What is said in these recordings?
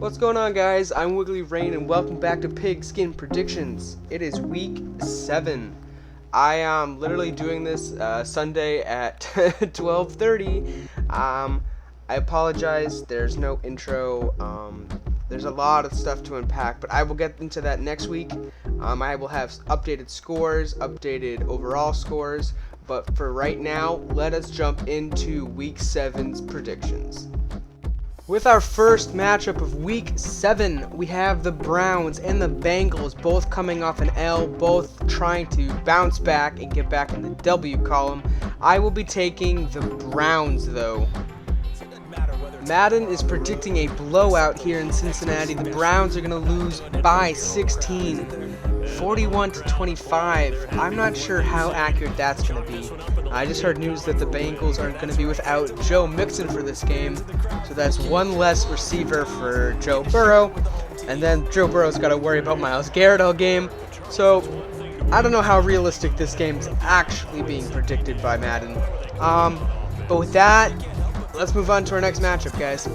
What's going on, guys? I'm WigglyRain and welcome back to Pigskin Predictions. It is week 7. I am literally doing this Sunday at 12:30. I apologize, there's no intro. There's a lot of stuff to unpack, but I will get into that next week. I will have updated scores, updated overall scores, but for right now, let us jump into week 7's predictions. With our first matchup of week 7, we have the Browns and the Bengals both coming off an L, both trying to bounce back and get back in the W column. I will be taking the Browns though. Madden is predicting a blowout here in Cincinnati. The Browns are going to lose by 16, 41-25. I'm not sure how accurate that's going to be. I just heard news that the Bengals are going to be without Joe Mixon for this game, so that's one less receiver for Joe Burrow, and then Joe Burrow's got to worry about Myles Garrett all game. So I don't know how realistic this game is actually being predicted by Madden. But with that, let's move on to our next matchup, guys.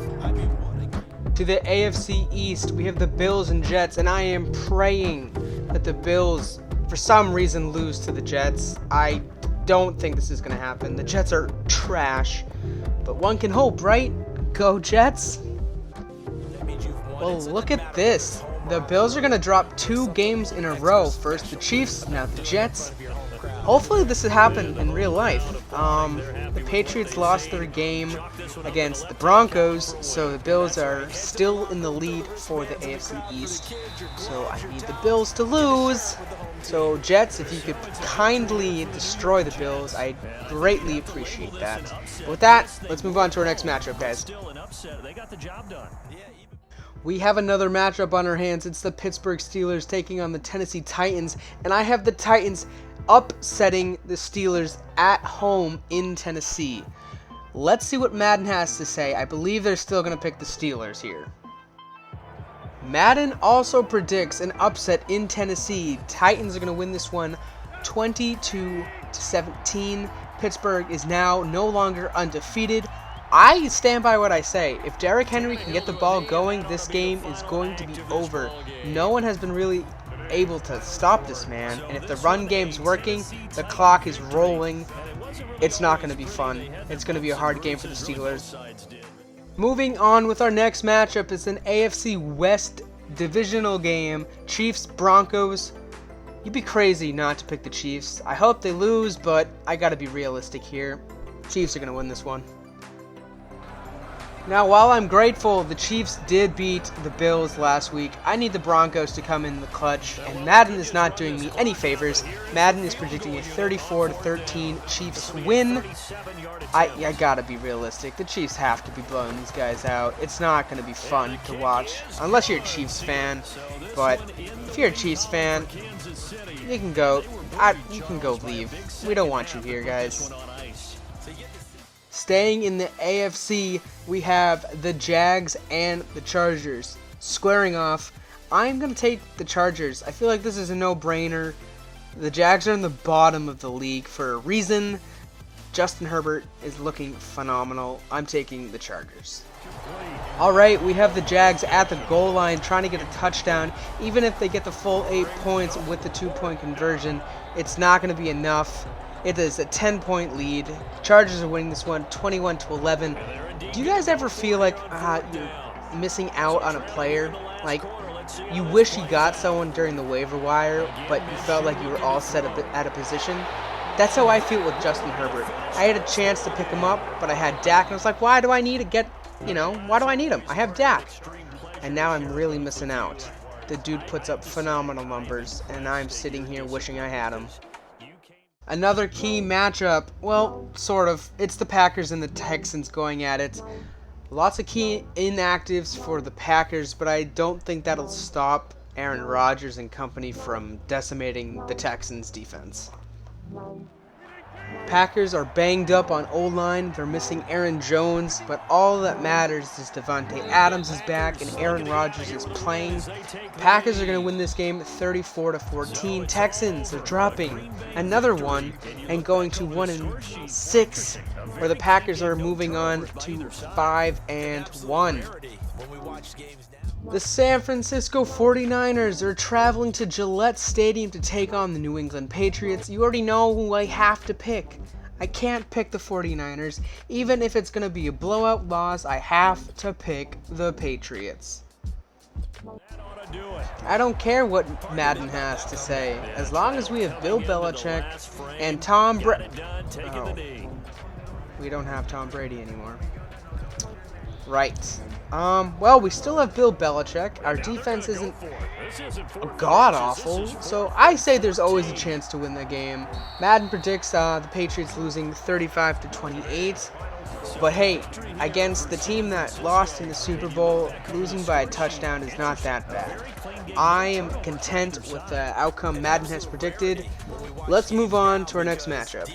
To the AFC East, we have the Bills and Jets, and I am praying that the Bills, for some reason, lose to the Jets. I don't think this is going to happen. The Jets are trash, but one can hope, right? Go Jets! Well, look at this. The Bills are going to drop 2 games in a row. First the Chiefs, now the Jets. Hopefully this will happen in real life. The Patriots lost their game against the Broncos, so the Bills are still in the lead for the AFC East. So I need the Bills to lose. So Jets, if you could kindly destroy the Bills, I'd greatly appreciate that. But with that, let's move on to our next matchup, guys. We have another matchup on our hands. It's the Pittsburgh Steelers taking on the Tennessee Titans, and I have the Titans upsetting the Steelers at home in Tennessee. Let's see what Madden has to say. I believe they're still going to pick the Steelers here. Madden also predicts an upset in Tennessee. Titans are going to win this one 22-17. Pittsburgh is now no longer undefeated. I stand by what I say. If Derrick Henry can get the ball going, this game is going to be over. No one has been really able to stop this man, and if the run game's working, the clock is rolling, it's not going to be fun. It's going to be a hard game for the Steelers. Moving on with our next matchup is an AFC West divisional game, Chiefs-Broncos. You'd be crazy not to pick the Chiefs. I hope they lose, but I gotta be realistic here. Chiefs are going to win this one. Now, while I'm grateful the Chiefs did beat the Bills last week, I need the Broncos to come in the clutch, and Madden is not doing me any favors. Madden is predicting a 34-13 Chiefs win. I gotta be realistic. The Chiefs have to be blowing these guys out. It's not gonna be fun to watch, unless you're a Chiefs fan. But if you're a Chiefs fan, you can go leave. We don't want you here, guys. Staying in the AFC, we have the Jags and the Chargers. Squaring off, I'm going to take the Chargers. I feel like this is a no-brainer. The Jags are in the bottom of the league for a reason. Justin Herbert is looking phenomenal. I'm taking the Chargers. Alright, we have the Jags at the goal line trying to get a touchdown. Even if they get the full 8 points with the 2-point conversion, it's not going to be enough. It is a 10-point lead. Chargers are winning this one 21-11. Do you guys ever feel like you're missing out on a player? Like, you wish you got someone during the waiver wire, but you felt like you were all set up at a position? That's how I feel with Justin Herbert. I had a chance to pick him up, but I had Dak, and I was like, why do I need to why do I need him? I have Dak. And now I'm really missing out. The dude puts up phenomenal numbers, and I'm sitting here wishing I had him. Another key matchup, well, sort of. It's the Packers and the Texans going at it. Lots of key inactives for the Packers, but I don't think that'll stop Aaron Rodgers and company from decimating the Texans' defense. Packers are banged up on O-line. They're missing Aaron Jones, but all that matters is Devontae Adams is back and Aaron Rodgers is playing. Packers are going to win this game 34-14. Texans are dropping another one and going to 1-6, where the Packers are moving on to 5-1. The San Francisco 49ers are traveling to Gillette Stadium to take on the New England Patriots. You already know who I have to pick. I can't pick the 49ers. Even if it's going to be a blowout loss, I have to pick the Patriots. I don't care what Madden has to say. As long as we have Bill Belichick and Tom Brady. Oh, we don't have Tom Brady anymore. Right. Well, we still have Bill Belichick. Our defense isn't god-awful, so I say there's always a chance to win the game. Madden predicts the Patriots losing 35-28. But hey, against the team that lost in the Super Bowl, losing by a touchdown is not that bad. I am content with the outcome Madden has predicted. Let's move on to our next matchup.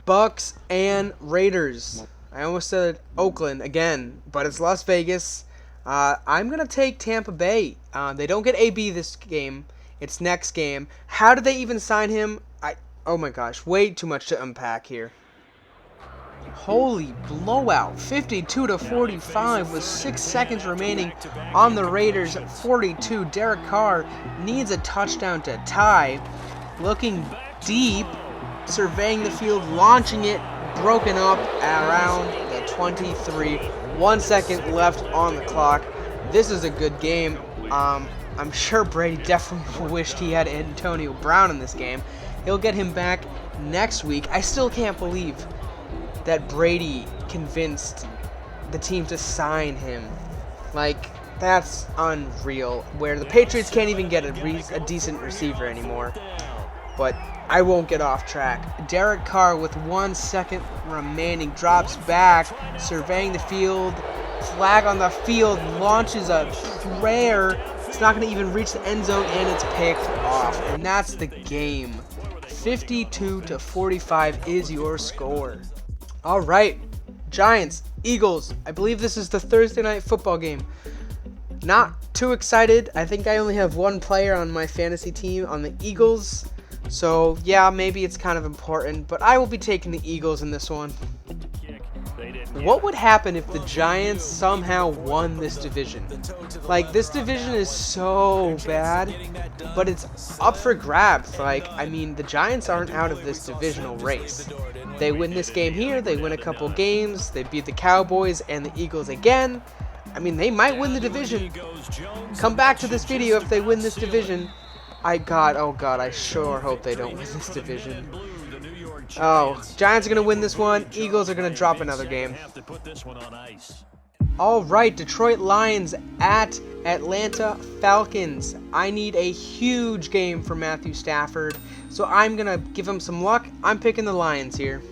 Bucks and Raiders. I almost said Oakland again, but it's Las Vegas. I'm going to take Tampa Bay. They don't get AB this game. It's next game. How did they even sign him? Oh my gosh, way too much to unpack here. Holy blowout, 52-45 with 6 seconds remaining on the Raiders. 42, Derek Carr needs a touchdown to tie. Looking deep, surveying the field, launching it, broken up around the 23. 1 second left on the clock. This is a good game. I'm sure Brady definitely wished he had Antonio Brown in this game. He'll get him back next week. I still can't believe that Brady convinced the team to sign him. Like, that's unreal. Where the Patriots can't even get a decent receiver anymore. But I won't get off track. Derek Carr with 1 second remaining drops back, surveying the field. Flag on the field, launches a prayer. It's not going to even reach the end zone, and it's picked off. And that's the game. 52-45 is your score. All right, Giants, Eagles. I believe this is the Thursday night football game. Not too excited. I think I only have one player on my fantasy team on the Eagles. So, yeah, maybe it's kind of important, but I will be taking the Eagles in this one. What would happen if the Giants somehow won this division? Like, this division is so bad, but it's up for grabs. Like, I mean, the Giants aren't out of this divisional race. They win this game here, they win a couple games, they beat the Cowboys and the Eagles again. I mean, they might win the division. Come back to this video if they win this division. Oh God, I sure hope they don't win this division. Oh, Giants are going to win this one. Eagles are going to drop another game. All right, Detroit Lions at Atlanta Falcons. I need a huge game for Matthew Stafford, so I'm going to give him some luck. I'm picking the Lions here.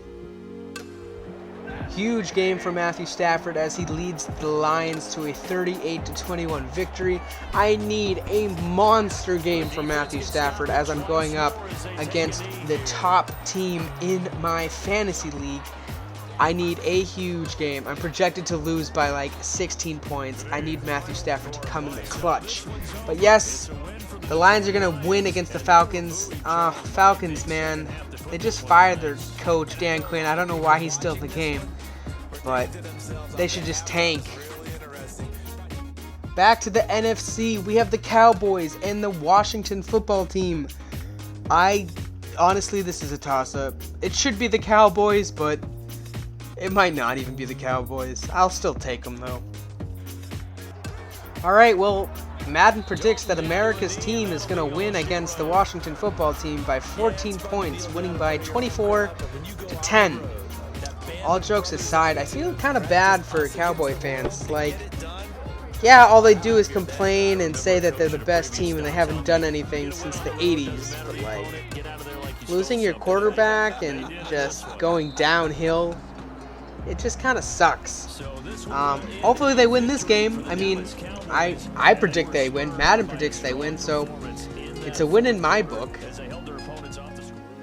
Huge game for Matthew Stafford as he leads the Lions to a 38-21 victory. I need a monster game from Matthew Stafford as I'm going up against the top team in my fantasy league. I need a huge game. I'm projected to lose by like 16 points. I need Matthew Stafford to come in the clutch. But yes, the Lions are going to win against the Falcons. Falcons, man. They just fired their coach, Dan Quinn. I don't know why he's still in the game, but they should just tank. Back to the NFC, we have the Cowboys and the Washington football team. Honestly, this is a toss-up. It should be the Cowboys, but it might not even be the Cowboys. I'll still take them, though. Alright, well, Madden predicts that America's team is going to win against the Washington football team by 14 points, winning by 24-10. All jokes aside, I feel kind of bad for Cowboy fans. Like, yeah, all they do is complain and say that they're the best team and they haven't done anything since the 80s. But, like, losing your quarterback and just going downhill, it just kind of sucks. Hopefully they win this game. I mean, I predict they win. Madden predicts they win, so it's a win in my book.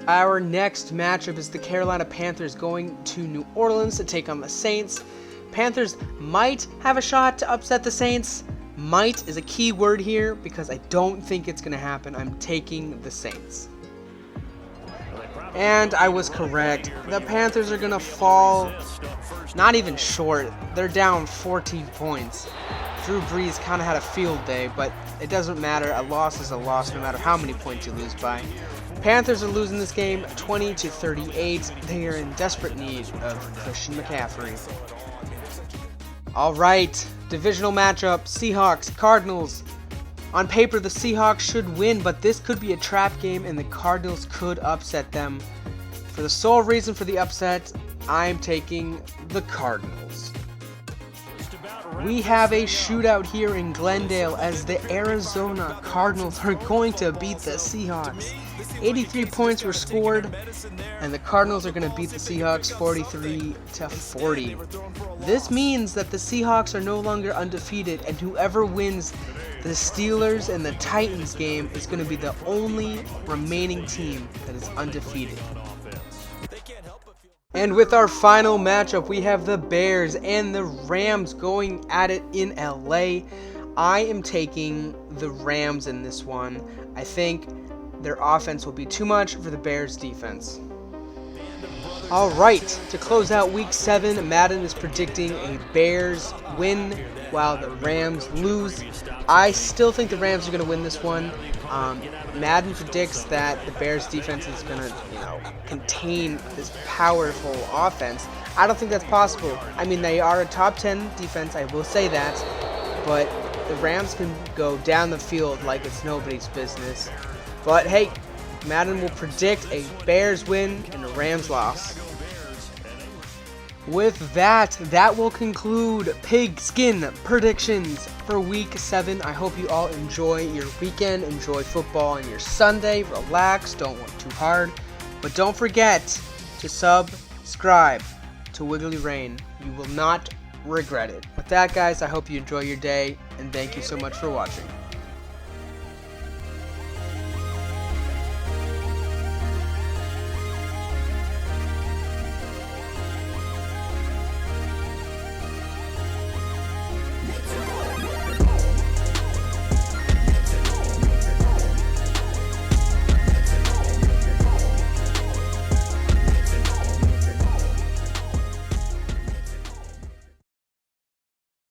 Our next matchup is the Carolina Panthers going to New Orleans to take on the Saints. Panthers might have a shot to upset the Saints. Might is a key word here because I don't think it's going to happen. I'm taking the Saints. And I was correct. The Panthers are going to fall not even short. They're down 14 points. Drew Brees kind of had a field day, but it doesn't matter. A loss is a loss no matter how many points you lose by. Panthers are losing this game 20-38. They are in desperate need of Christian McCaffrey. Alright, divisional matchup, Seahawks, Cardinals. On paper, the Seahawks should win, but this could be a trap game and the Cardinals could upset them. For the sole reason for the upset, I'm taking the Cardinals. We have a shootout here in Glendale as the Arizona Cardinals are going to beat the Seahawks. 83 points were scored, and the Cardinals are going to beat the Seahawks 43-40. This means that the Seahawks are no longer undefeated, and whoever wins the Steelers and the Titans game is going to be the only remaining team that is undefeated. And with our final matchup, we have the Bears and the Rams going at it in LA. I am taking the Rams in this one. I think their offense will be too much for the Bears' defense. Alright, to close out Week 7, Madden is predicting a Bears win while the Rams lose. I still think the Rams are going to win this one. Madden predicts that the Bears' defense is going to, contain this powerful offense. I don't think that's possible. I mean, they are a top 10 defense, I will say that, but the Rams can go down the field like it's nobody's business. But hey, Madden will predict a Bears win and a Rams loss. With that will conclude Pigskin predictions for Week 7. I hope you all enjoy your weekend, enjoy football on your Sunday, relax, don't work too hard. But don't forget to subscribe to WigglyRain. You will not regret it. With that, guys, I hope you enjoy your day, and thank you so much for watching.